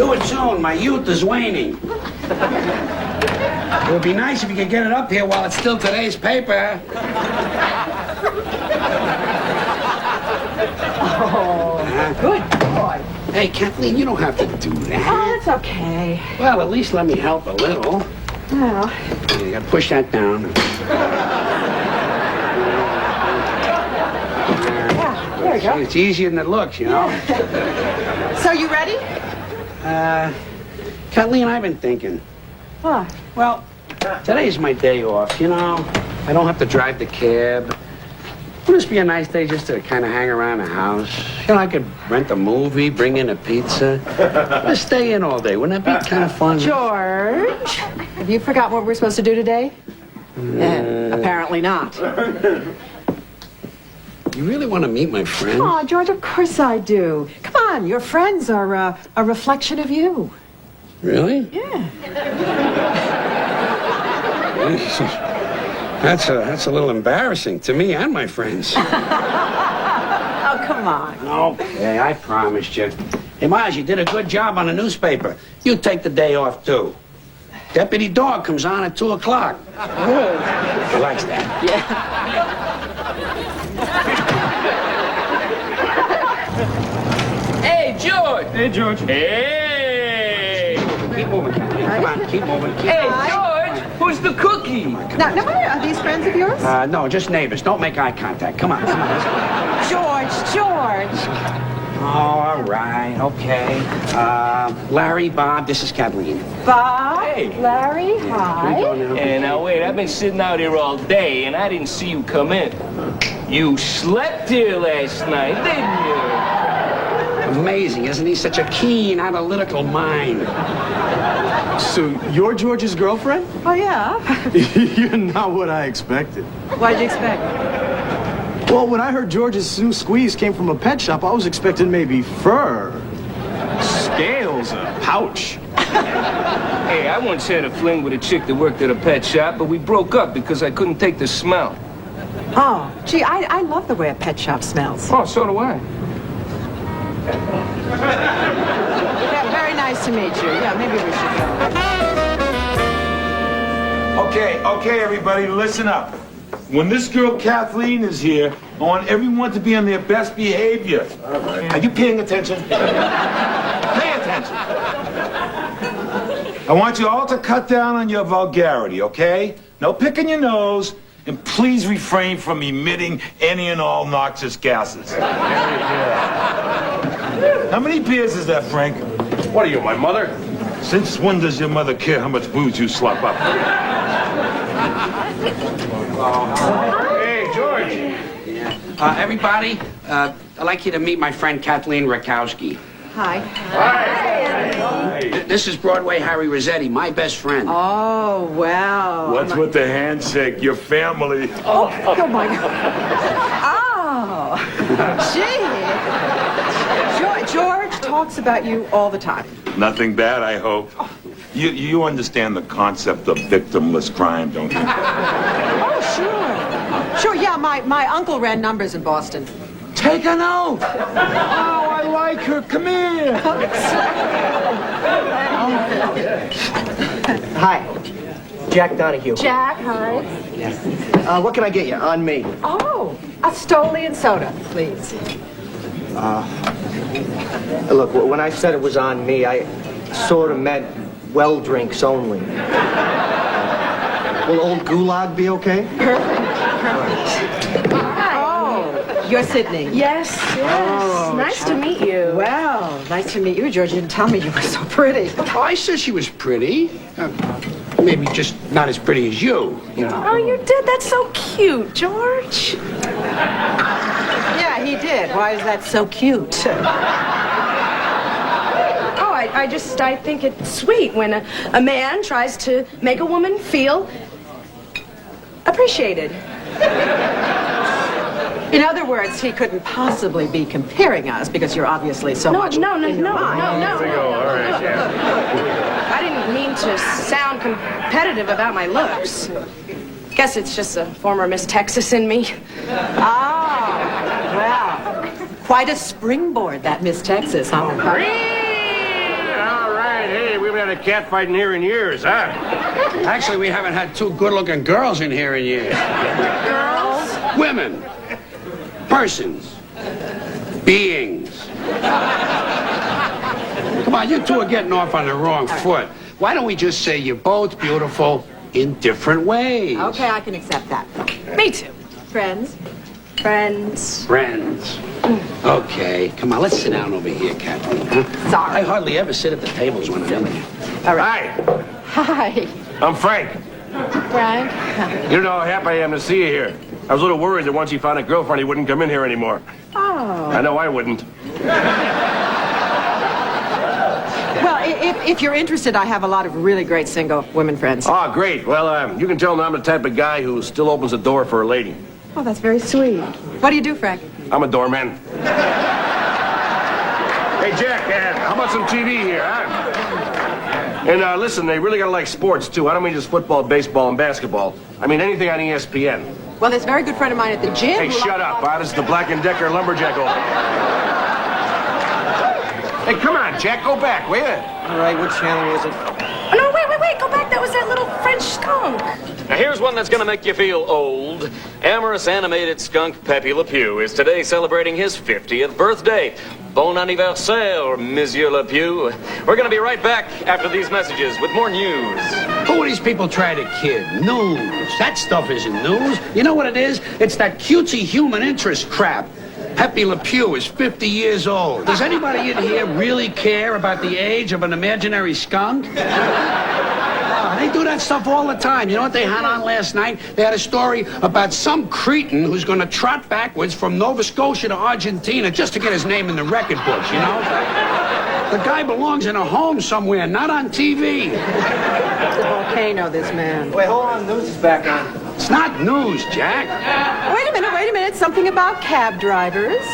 Do it soon. My youth is waning. It would be nice if you could get it up here while it's still today's paper. Oh, good boy. Hey, Kathleen, you don't have to do that. Oh, it's okay. Well, at least let me help a little. Well. You gotta push that down. Yeah, there we go. It's easier than it looks, you know. So you ready? Kathleen, I've been thinking. What? Well, today's my day off, you know. I don't have to drive the cab. Wouldn't this be a nice day just to kind of hang around the house? You know, I could rent a movie, bring in a pizza. Just stay in all day. Wouldn't that be kind of fun? George, have you forgotten what we're supposed to do today? Apparently not. You really want to meet my friend? Oh, George, of course I do. Come on, your friends are a reflection of you. Really? Yeah. That's a little embarrassing to me and my friends. Oh, come on. Okay, I promised you. Hey, Maj, you did a good job on the newspaper. You take the day off, too. Deputy Dog comes on at 2 o'clock. He likes that. Yeah. Hey, George! Hey, George. Hey! Keep moving, Kathleen. Come on, keep moving. Hey, George! Who's the cookie? Now, are these friends of yours? No, just neighbors. Don't make eye contact. Come on, come on. Let's go. George. Oh, all right, okay. Larry, Bob, this is Kathleen. Bob, Hey. Larry, Here we go hi. now. Hey, now wait, I've been sitting out here all day and I didn't see you come in. You slept here last night, didn't you? Amazing, isn't he? Such a keen, analytical mind. So you're George's girlfriend? Oh, yeah? You're not what I expected. What did you expect? Well, when I heard George's new squeeze came from a pet shop, I was expecting maybe fur, scales, a pouch. Hey, I once had a fling with a chick that worked at a pet shop, but we broke up because I couldn't take the smell. Oh, gee, I love the way a pet shop smells. Oh, so do I. Yeah, very nice to meet you. Yeah, maybe we should go. Okay, everybody, listen up. When this girl Kathleen is here, I want everyone to be on their best behavior. All right. Are you paying attention? Pay attention. I want you all to cut down on your vulgarity, okay? No picking your nose, and please refrain from emitting any and all noxious gases. How many beers is that, Frank? What are you, my mother? Since when does your mother care how much booze you slop up? Hey, George. Everybody, I'd like you to meet my friend Kathleen Rakowski. Hi. This is Broadway Harry Rossetti, my best friend. Oh, wow. What's with the handshake? Your family. Oh, my God. Oh, gee. George talks about you all the time. Nothing bad, I hope. You understand the concept of victimless crime, don't you? Oh, sure. Sure, yeah, my uncle ran numbers in Boston. Take a note. Oh, I like her. Come here. Hi, Jack Donahue. Jack, hi. What can I get you? On me. Oh, a Stoli and soda, please. Look, when I said it was on me, I sort of meant well drinks only. Will old Gulag be okay? Oh, you're Sydney. Yes. Oh, Nice to meet you. Well, nice to meet you, George. You didn't tell me you were so pretty. Oh, I said she was pretty. Maybe just not as pretty as you know. Oh, you did? That's so cute, George. Yeah, he did. Why is that so cute? Oh, I think it's sweet when a man tries to make a woman feel appreciated. In other words, he couldn't possibly be comparing us because you're obviously so much in your mind. All right, yeah. I didn't mean to sound competitive about my looks. Guess it's just a former Miss Texas in me. Ah, well, quite a springboard, that Miss Texas, huh? All right, hey, we haven't had a cat fight in here in years, huh? Actually, we haven't had two good-looking girls in here in years. Girls? Women. Persons. Beings. Come on, you two are getting off on the wrong foot. Why don't we just say you're both beautiful in different ways? Okay, I can accept that. Me too. Friends? Friends. Friends. Okay, come on, let's sit down over here, Kathleen. Huh? Sorry. I hardly ever sit at the tables when I'm in there. All right. Hi, Hi, I'm Frank. Frank. You don't know how happy I am to see you here. I was a little worried that once he found a girlfriend, he wouldn't come in here anymore. Oh. I know I wouldn't. Well, if you're interested, I have a lot of really great single women friends. Oh, great. Well, you can tell him I'm the type of guy who still opens the door for a lady. Oh, that's very sweet. What do you do, Frank? I'm a doorman. Hey, Jack, how about some TV here, huh? And listen, they really gotta like sports, too. I don't mean just football, baseball, and basketball. I mean anything on ESPN. Well, there's a very good friend of mine at the gym. Hey, shut up, huh? This is the Black & Decker Lumberjack Open. Hey, come on, Jack, go back, will you? All right, what channel is it? Oh, no, wait. Go back. That was that little French skunk. Now here's one that's gonna make you feel old. Amorous animated skunk Pepe Le Pew is today celebrating his 50th birthday. Bon anniversaire, Monsieur Le Pew. We're gonna be right back after these messages with more news. Who are these people trying to kid? News. That stuff isn't news. You know what it is? It's that cutesy human interest crap. Pepe Le Pew is 50 years old. Does anybody in here really care about the age of an imaginary skunk? They do that stuff all the time. You know what they had on last night? They had a story about some cretin who's going to trot backwards from Nova Scotia to Argentina just to get his name in the record books, you know? The guy belongs in a home somewhere, not on TV. It's a volcano, this man. Wait, hold on, news is back on. It's not news, Jack. Wait a minute. Something about cab drivers.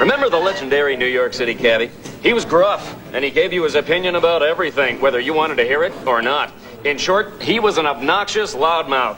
Remember the legendary New York City cabbie? He was gruff, and he gave you his opinion about everything, whether you wanted to hear it or not. In short, he was an obnoxious loudmouth.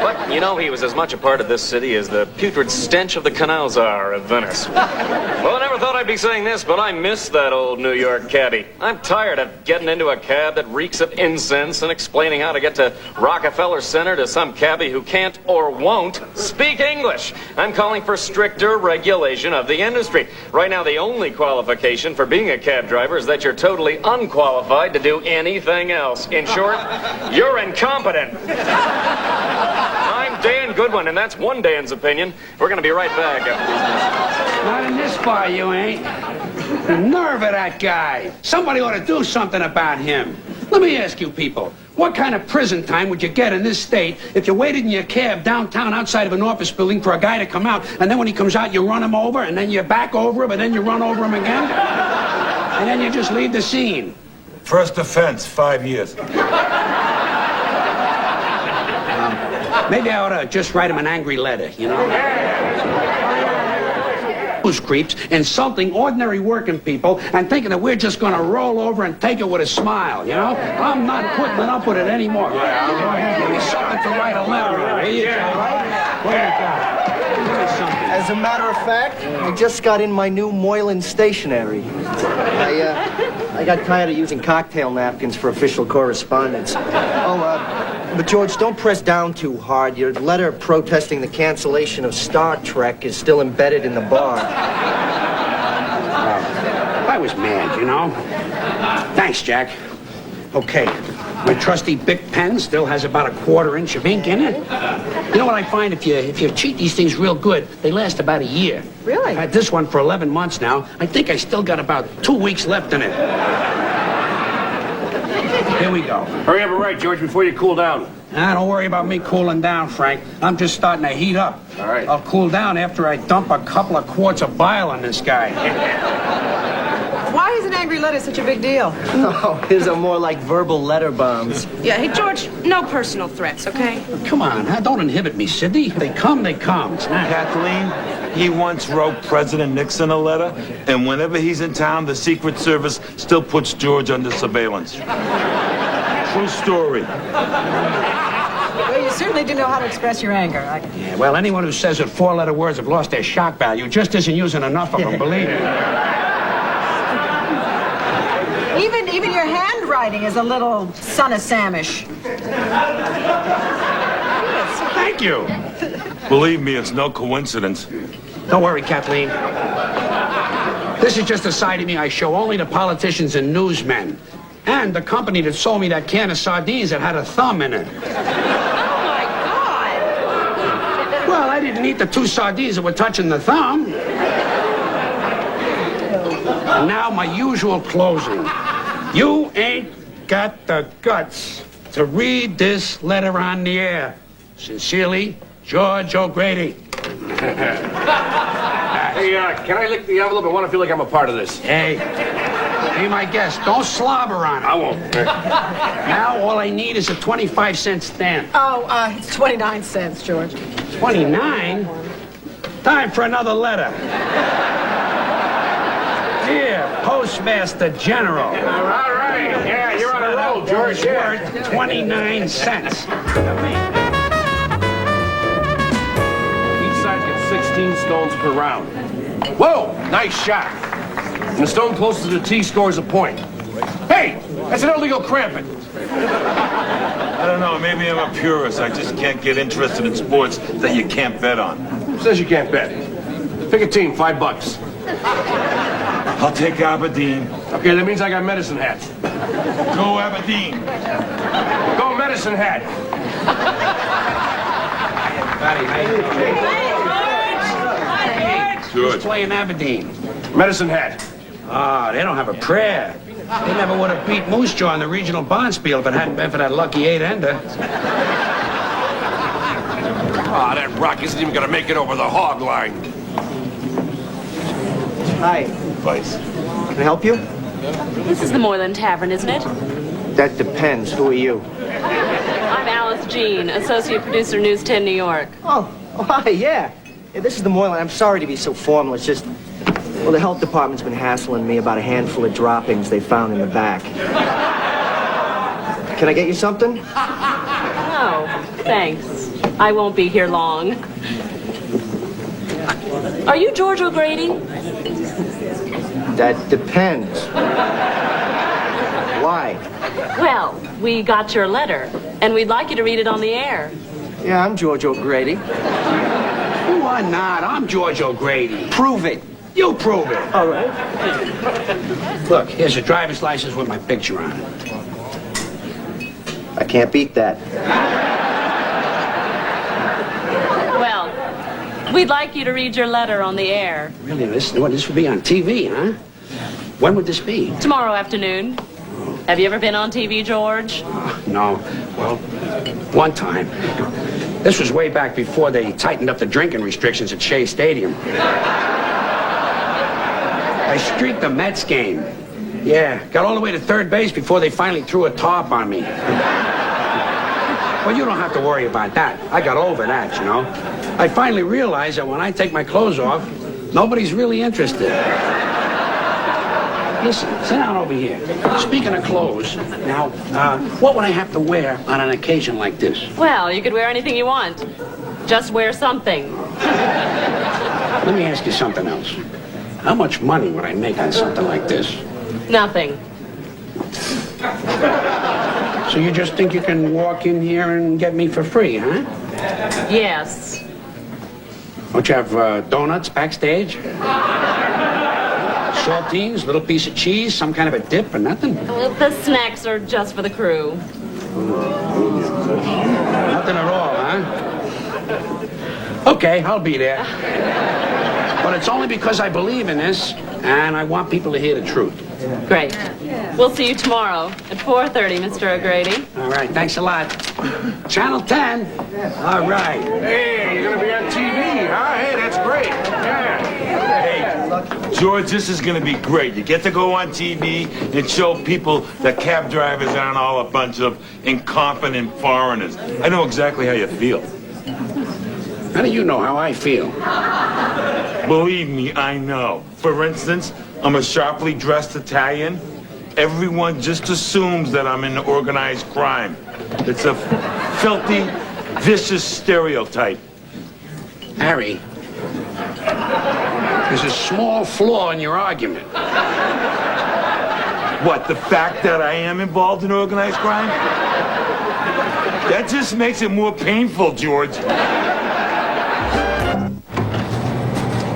But, you know, he was as much a part of this city as the putrid stench of the canals are of Venice. Well, I never thought I'd be saying this, but I miss that old New York cabbie. I'm tired of getting into a cab that reeks of incense and explaining how to get to Rockefeller Center to some cabbie who can't or won't speak English. I'm calling for stricter regulation of the industry. Right now, the only qualification for being a cab driver is that you're totally unqualified to do anything else. In short, you're incompetent. I'm Dan Goodwin, and that's one Dan's opinion. We're going to be right back after these messages. Not in this bar, you ain't. The nerve of that guy. Somebody ought to do something about him. Let me ask you people, what kind of prison time would you get in this state if you waited in your cab downtown outside of an office building for a guy to come out, and then when he comes out, you run him over, and then you back over him, and then you run over him again? And then you just leave the scene. First offense, 5 years. Maybe I ought to just write him an angry letter, you know? Those creeps insulting ordinary working people and thinking that we're just going to roll over and take it with a smile, you know? I'm not putting up with it anymore. Give me something to write a letter in. Here you go. What do you got? Give me something. As a matter of fact, I just got in my new Moylan stationery. I got tired of using cocktail napkins for official correspondence. But George, don't press down too hard. Your letter protesting the cancellation of Star Trek is still embedded in the bar. I was mad, you know? Thanks, Jack. Okay, my trusty Bic pen still has about a 1/4 inch of ink in it. You know what I find? If you cheat these things real good, they last about a year. Really? I've had this one for 11 months now. I think I still got about 2 weeks left in it. Here we go. Hurry up and write, George, before you cool down. Don't worry about me cooling down, Frank. I'm just starting to heat up. All right. I'll cool down after I dump a couple of quarts of bile on this guy. Why is an angry letter such a big deal? Oh, his are more like verbal letter bombs. Yeah, hey, George, no personal threats, okay? Come on, don't inhibit me, Sidney. They come, they come. It's not... Kathleen, he once wrote President Nixon a letter, and whenever he's in town, the Secret Service still puts George under surveillance. True story. Well, you certainly do know how to express your anger. Yeah, well, anyone who says that 4-letter words have lost their shock value just isn't using enough of them, believe me. Even Even your handwriting is a little son of Samish. Thank you. Believe me, it's no coincidence. Don't worry, Kathleen. This is just a side of me I show only to politicians and newsmen. And the company that sold me that can of sardines that had a thumb in it. Oh, my God. Well, I didn't eat the 2 sardines that were touching the thumb. And now my usual closing. You ain't got the guts to read this letter on the air. Sincerely, George O'Grady. Hey, can I lick the envelope? I want to feel like I'm a part of this. Hey, be my guest. Don't slobber on it. I won't. Now all I need is a 25-cent stamp. Oh, it's 29 cents, George. 29? Time for another letter. Dear Postmaster General. All right. Yeah, you're on a roll, George. Yeah. Worth 29 cents. Each side gets 16 stones per round. Whoa, nice shot. And the stone closest to the tee scores a point. Hey, that's an illegal cramping. I don't know, maybe I'm a purist. I just can't get interested in sports that you can't bet on. Who says you can't bet? Pick a team, $5. I'll take Aberdeen. Okay, that means I got medicine hat. Go Aberdeen. Go medicine hat. Who's playing Aberdeen? Medicine hat. Ah, they don't have a prayer. They never would have beat Moose Jaw in the regional Bonspiel if it hadn't been for that lucky 8-ender. Ah, that rock isn't even gonna make it over the hog line. Hi, Vice. can I help you? This is the Moreland Tavern, isn't it? That depends. Who are you? I'm Alice Jean, associate producer, News 10 New York. Oh, hi, yeah. This is the Moylan. I'm sorry to be so formal. It's just, well, the health department's been hassling me about a handful of droppings they found in the back. Can I get you something? Oh, thanks. I won't be here long. Are you George O'Grady? That depends. Why? Well, we got your letter, and we'd like you to read it on the air. Yeah, I'm George O'Grady. Why not? I'm George O'Grady. Prove it. You prove it. All right. Look, here's a driver's license with my picture on it. I can't beat that. Well, we'd like you to read your letter on the air. Really, this would be on TV, huh? When would this be? Tomorrow afternoon. Have you ever been on TV, George? No. Well, one time. This was way back before they tightened up the drinking restrictions at Shea Stadium. I streaked the Mets game. Yeah, got all the way to third base before they finally threw a tarp on me. Well, you don't have to worry about that. I got over that, you know. I finally realized that when I take my clothes off, nobody's really interested. Listen, sit down over here. Speaking of clothes, now, what would I have to wear on an occasion like this? Well, you could wear anything you want. Just wear something. Let me ask you something else. How much money would I make on something like this? Nothing. So you just think you can walk in here and get me for free, huh? Yes. Don't you have donuts backstage? Saltines, little piece of cheese, some kind of a dip or nothing? The snacks are just for the crew. Nothing at all, huh? Okay, I'll be there. But it's only because I believe in this, and I want people to hear the truth. Great. We'll see you tomorrow at 4:30, Mr. O'Grady. All right, thanks a lot. Channel 10. All right. Hey, you're gonna be on TV, huh? Hey, that's great. Yeah. Hey, George, this is going to be great. You get to go on TV and show people that cab drivers aren't all a bunch of incompetent foreigners. I know exactly how you feel. How do you know how I feel? Believe me, I know. For instance, I'm a sharply dressed Italian. Everyone just assumes that I'm in organized crime. It's a filthy, vicious stereotype. Harry, there's a small flaw in your argument. What, the fact that I am involved in organized crime? That just makes it more painful, George.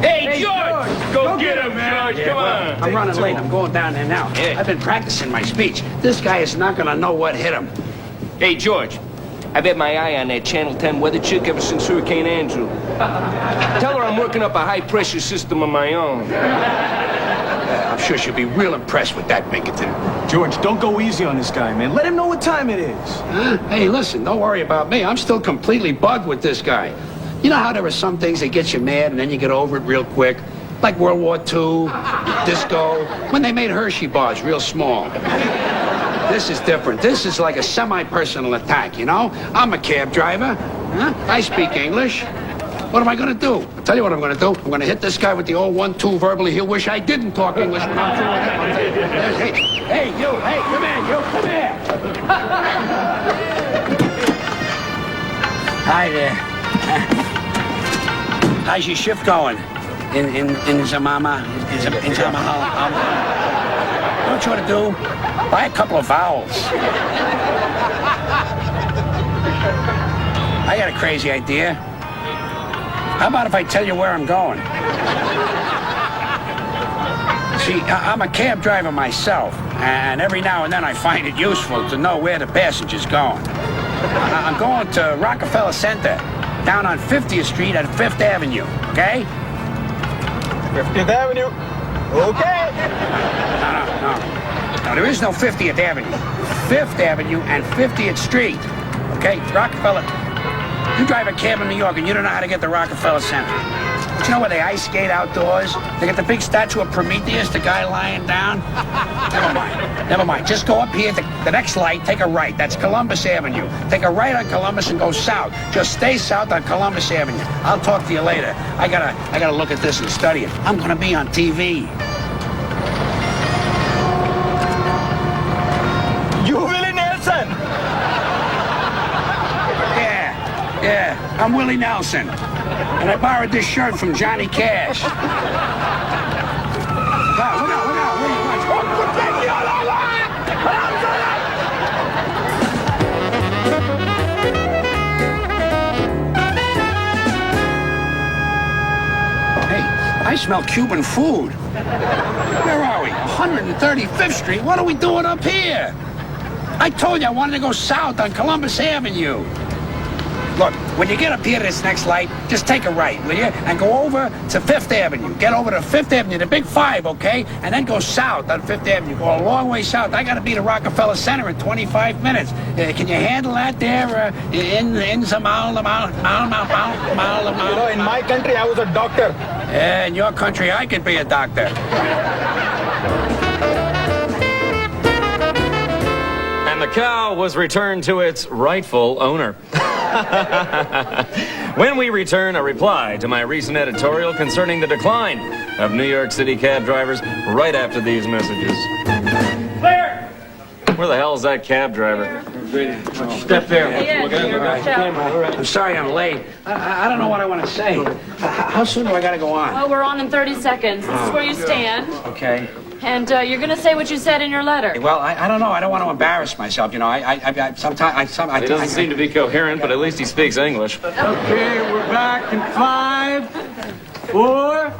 Hey, George! Go get him, George. Come on. I'm running late. I'm going down there now. Yeah. I've been practicing my speech. This guy is not going to know what hit him. Hey, George. I've had my eye on that Channel 10 weather chick ever since Hurricane Andrew. Tell her I'm working up a high-pressure system of my own. I'm sure she'll be real impressed with that, Pinkerton. George, don't go easy on this guy, man. Let him know what time it is. Hey, listen, don't worry about me. I'm still completely bugged with this guy. You know how there are some things that get you mad and then you get over it real quick? Like World War II, disco, when they made Hershey bars real small. This is different. This is like a semi-personal attack, you know? I'm a cab driver. Huh? I speak English. What am I going to do? I'll tell you what I'm going to do. I'm going to hit this guy with the old 1-2 verbally. He'll wish I didn't talk English when I'm through with him. I'll tell you. Hey, you. Hey, come here. You, come here. Hi there. How's your shift going? In Zamama? In Zamahal? You know what you ought to do? Buy a couple of vowels. I got a crazy idea. How about if I tell you where I'm going? See, I'm a cab driver myself, and every now and then I find it useful to know where the passenger's going. I'm going to Rockefeller Center, down on 50th Street at 5th Avenue, okay? 50th Avenue. Okay. No, there is no 50th Avenue. 5th Avenue and 50th Street, okay? Rockefeller. You drive a cab in New York and you don't know how to get to Rockefeller Center. But you know where they ice skate outdoors? They got the big statue of Prometheus, the guy lying down. Never mind. Just go up here, the next light, take a right. That's Columbus Avenue. Take a right on Columbus and go south. Just stay south on Columbus Avenue. I'll talk to you later. I gotta look at this and study it. I'm gonna be on TV. You Willie Nelson. Yeah, I'm Willie Nelson. And I borrowed this shirt from Johnny Cash. Look out. Where you watch? Hey, I smell Cuban food. Where are we? 135th Street? What are we doing up here? I told you I wanted to go south on Columbus Avenue. Look, when you get up here to this next light, just take a right, will you? And go over to 5th Avenue. Get over to 5th Avenue, the big 5, okay? And then go south on 5th Avenue. Go a long way south. I got to be to Rockefeller Center in 25 minutes. Can you handle that there in some mile? You know, in my country, I was a doctor. In your country, I could be a doctor. And the cow was returned to its rightful owner. When we return, a reply to my recent editorial concerning the decline of New York City cab drivers right after these messages. Clear! Where the hell is that cab driver? Step there. I'm sorry I'm late. I don't know what I want to say. How soon do I got to go on? Oh, we're on in 30 seconds. This is where you stand. Okay. And you're going to say what you said in your letter. Well, I don't know. I don't want to embarrass myself. You know, sometimes He doesn't seem to be coherent, but at least he speaks English. Okay, we're back in 5, 4.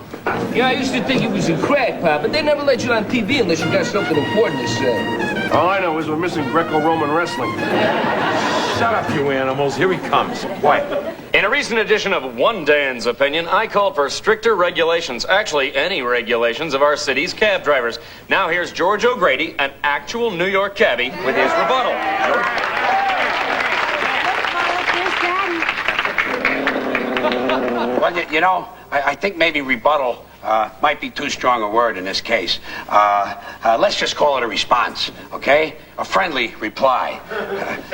Yeah, I used to think he was a crackpot, but they never let you on TV unless you got something important to say. All I know is we're missing Greco-Roman wrestling. Shut up, you animals. Here he comes. Quiet. In a recent edition of One Dan's Opinion, I called for stricter regulations, actually any regulations of our city's cab drivers. Now here's George O'Grady, an actual New York cabbie, with his rebuttal. Well, you know, I think maybe rebuttal might be too strong a word in this case. Let's just call it a response, okay? A friendly reply.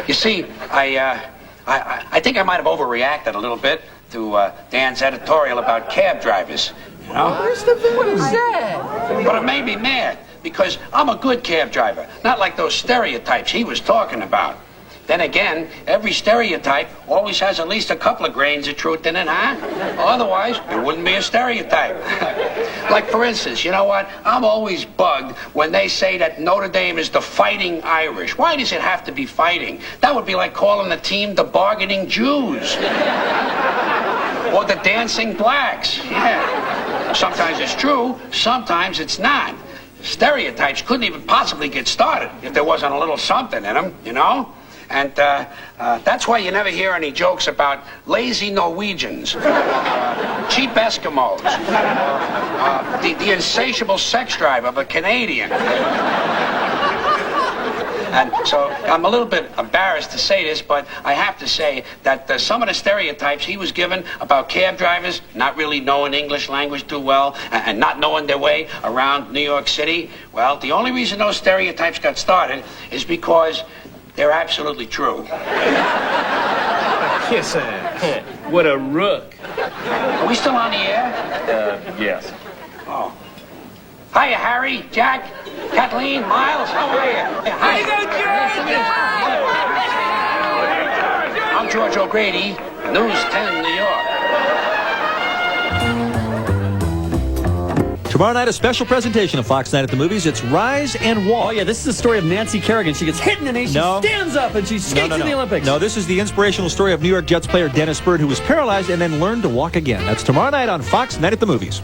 You see, I think I might have overreacted a little bit to Dan's editorial about cab drivers. You know? What is that? But it made me mad because I'm a good cab driver, not like those stereotypes he was talking about. Then again, every stereotype always has at least a couple of grains of truth in it, huh? Otherwise, it wouldn't be a stereotype. Like, for instance, you know what? I'm always bugged when they say that Notre Dame is the Fighting Irish. Why does it have to be fighting? That would be like calling the team the Bargaining Jews. Or the Dancing Blacks. Yeah. Sometimes it's true, sometimes it's not. Stereotypes couldn't even possibly get started if there wasn't a little something in them, you know? And that's why you never hear any jokes about lazy Norwegians, cheap Eskimos, the insatiable sex drive of a Canadian. And so I'm a little bit embarrassed to say this, but I have to say that some of the stereotypes he was given about cab drivers not really knowing English language too well and not knowing their way around New York City, well, the only reason those stereotypes got started is because they're absolutely true. Kiss ass. What a rook. Are we still on the air? Yes. Oh. Hiya, Harry, Jack, Kathleen, Miles, how are you? Hi. I'm George O'Grady, News 10 New York. Tomorrow night, a special presentation of Fox Night at the Movies. It's Rise and Walk. Oh, yeah, this is the story of Nancy Kerrigan. She gets hit in the knee, she stands up, and she skates in the Olympics. No, this is the inspirational story of New York Jets player Dennis Byrd, who was paralyzed and then learned to walk again. That's tomorrow night on Fox Night at the Movies.